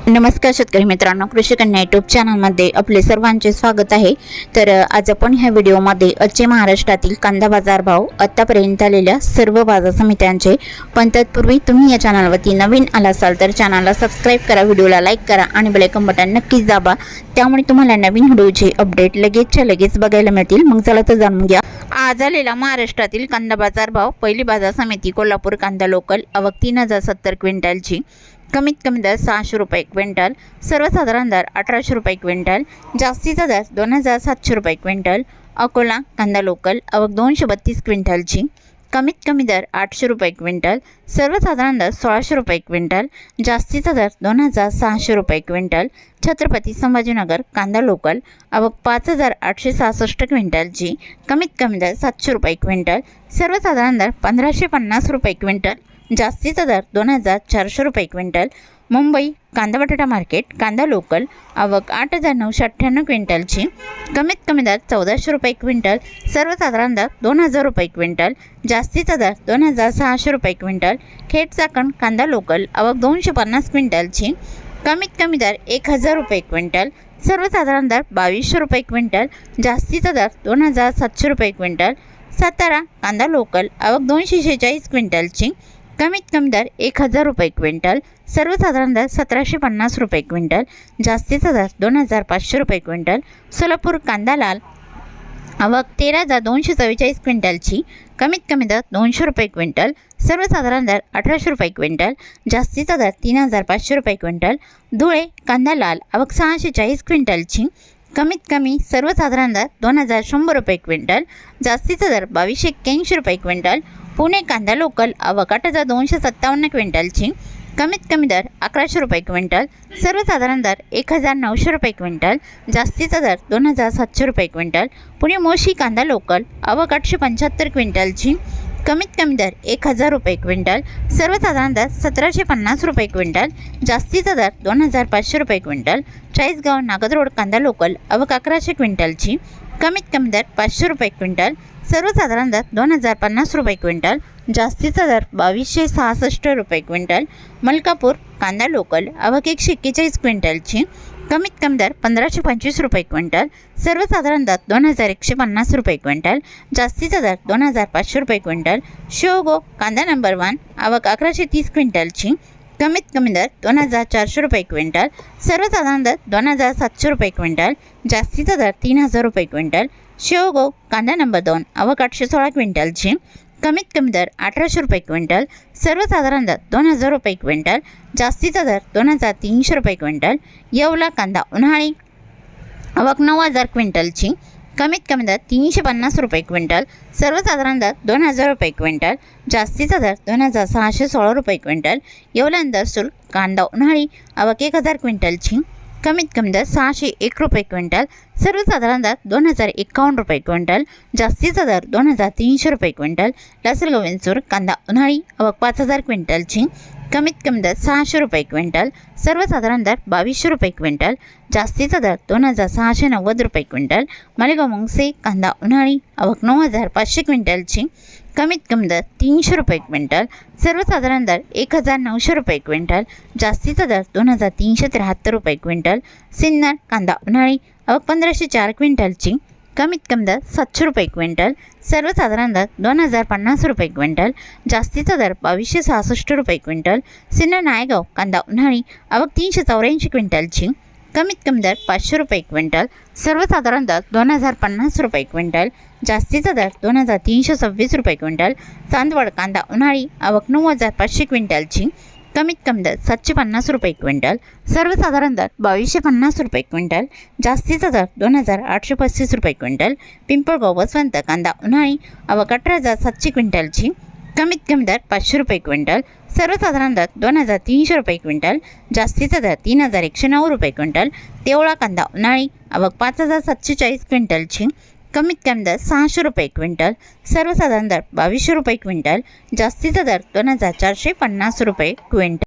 नमस्कार शेतकरी मित्रांनो, कृषी कन्या यूट्यूब चॅनलमध्ये आपले सर्वांचे स्वागत आहे। तर आज आपण ह्या व्हिडिओमध्ये आजचे महाराष्ट्रातील कांदा बाजार भाव, आतापर्यंत आलेल्या सर्व बाजार समित्यांचे, पण तत्पूर्वी तुम्ही या चॅनलवरती नवीन आला असाल तर चॅनलला सबस्क्राइब करा, व्हिडिओला लाईक करा आणि बेल आयकॉन बटन नक्कीच दाबा, त्यामुळे तुम्हाला नवीन व्हिडिओचे अपडेट लगेच बघायला मिळतील। मग चला तर जाणून घ्या आज आलेला महाराष्ट्रातील कांदा बाजार भाव। पहिली बाजार समिती कोल्हापूर कांदा लोकल, आवक 3070 क्विंटलची, कमीत कमी दर 600 रुपये क्विंटल, सर्वसाधारण दर 1800 रुपये क्विंटल, जास्तीचा दर 2700 रुपये क्विंटल। अकोला कांदा लोकल, आवक 232 क्विंटलची, कमीत कमी दर 800 रुपये क्विंटल, सर्वसाधारण दर 1600 रुपये क्विंटल, जास्तीचा दर 2600 रुपये क्विंटल। छत्रपती संभाजीनगर कांदा लोकल, आवक 5866 क्विंटलची, कमीत कमी दर 700 रुपये क्विंटल, सर्वसाधारण दर 1550 रुपये क्विंटल, जास्तीचा दर 2400 रुपये क्विंटल। मुंबई कांदा बटाटा मार्केट कांदा लोकल, आवक 8998 क्विंटलची, कमीत कमी दर 1400 रुपये क्विंटल, सर्वसाधारण दर 2000 रुपये क्विंटल, जास्तीचा दर 2600 रुपये क्विंटल। खेड चाकण कांदा लोकल, आवक 250 क्विंटलची, कमीत कमी दर 1000 रुपये क्विंटल, सर्वसाधारण दर 2200 रुपये क्विंटल, जास्तीचा दर 2700 रुपये क्विंटल। सातारा कांदा लोकल, आवक 246 क्विंटलची, कमीत कमी दर 1000 रुपये क्विंटल, सर्वसाधारण दर 1750 रुपये क्विंटल, जास्तीचा दर 2500 रुपये क्विंटल। सोलापूर कांदा लाल, आवक 13244 क्विंटलची, कमीत कमी दर 200 रुपये क्विंटल, सर्वसाधारण दर 1800 रुपये क्विंटल, जास्तीचा दर 3500 रुपये क्विंटल। धुळे कांदा लाल, आवक 640 क्विंटलची, कमीत कमी सर्वसाधारण दर 2100 रुपये क्विंटल, जास्तीचा दर 2281 रुपये क्विंटल। पुणे कांदा लोकल, आवक 8257 क्विंटलची, कमीत कमी दर 1100 रुपये क्विंटल, सर्वसाधारण दर 1900 रुपये क्विंटल, जास्तीचा दर 2700 रुपये क्विंटल। पुणे मोशी कांदा लोकल, आवक 875 क्विंटलची, कमीत कमी दर 1000 रुपये क्विंटल, सर्वसाधारण दर 1750 रुपये क्विंटल, जास्तीचा दर 2500 रुपये क्विंटल। चाळीसगाव नागद रोड कांदा लोकल, आवक 1100 क्विंटलची, कमीत कमी दर 500 रुपये क्विंटल, सर्वसाधारण दर 2050 रुपये क्विंटल, जास्तीचा दर 2266 रुपये क्विंटल। मलकापूर कांदा लोकल, आवक 141 क्विंटलची, कमीत कमी दर 1525 रुपये क्विंटल, सर्वसाधारण दर 2150 रुपये क्विंटल, जास्तीचा दर 2500 रुपये क्विंटल। शिवगो कांदा नंबर 1, आवक 1130 क्विंटलची, कमीत कमी दर 2400 रुपये क्विंटल, सर्वसाधारण दर 2700 रुपये क्विंटल, जास्तीचा दर 3000 रुपये क्विंटल। शिवगो कांदा नंबर 2, आवक 816 क्विंटलची, कमीत कमी दर 1800 रुपये क्विंटल, सर्वसाधारण दर 2000 रुपये क्विंटल, जास्तीचा दर 2300 रुपये क्विंटल। येवला कांदा उन्हाळी, आवक 9000 क्विंटलची, कमीत कमी दर 350 रुपये क्विंटल, सर्वसाधारण दर 2000 रुपये क्विंटल, जास्तीचा दर 2616 रुपये क्विंटल। येवला अंदरसूल कांदा उन्हाळी, आवक 1000 क्विंटलची, कमीत कमी दर 601 रुपये क्विंटल, सर्वसाधारण दर 2051 रुपये क्विंटल, जास्तीचा दर 2300 रुपये क्विंटल। लासलगाव विंचूर कांदा उन्हाळी, आवक 5000 क्विंटलची, कमीत कमी दर 600 रुपये क्विंटल, सर्वसाधारण दर 2200 रुपये क्विंटल, जास्तीचा दर 2690 रुपये क्विंटल। मालेगाव मुंगसे कांदा उन्हाळी, आवक 9500 क्विंटलची, कमीत कमी दर 300 रुपये क्विंटल, सर्वसाधारण दर 1900 रुपये क्विंटल, जास्तीचा दर 2373 रुपये क्विंटल। सिन्नर कांदा उन्हाळी, आवक 1504 क्विंटलची, कमीत कमी दर 700 रुपये क्विंटल, सर्वसाधारण दर 2050 रुपये क्विंटल, जास्तीचा दर 2266 रुपये क्विंटल। सिन्नर नायगाव कांदा उन्हाळी, आवक 384 क्विंटलची, कमीत कमी दर 500 रुपये क्विंटल, सर्वसाधारण दर 2050 रुपये क्विंटल, जास्तीचा दर 2326 रुपये क्विंटल। चांदवड कांदा उन्हाळी, आवक 9500 क्विंटलची, कमीत कमी दर 750 रुपये क्विंटल, सर्वसाधारण दर 2250 रुपये क्विंटल, जास्तीचा दर 2835 रुपये क्विंटल। पिंपळगाव वसंत कांदा उन्हाळी, आवक 18700 क्विंटलची, कमीत कमी दर 500 रुपये क्विंटल, सर्वसाधारण दर 2300 रुपये क्विंटल, जास्तीचा दर 3109 रुपये क्विंटल। तेवळा कांदा उन्हाळी, आवक 5740 क्विंटलची, कमीत कमी दर 600 रुपये क्विंटल, सर्वसाधारण दर 2200 रुपये क्विंटल, जास्तीचा दर 2450 रुपये क्विंटल।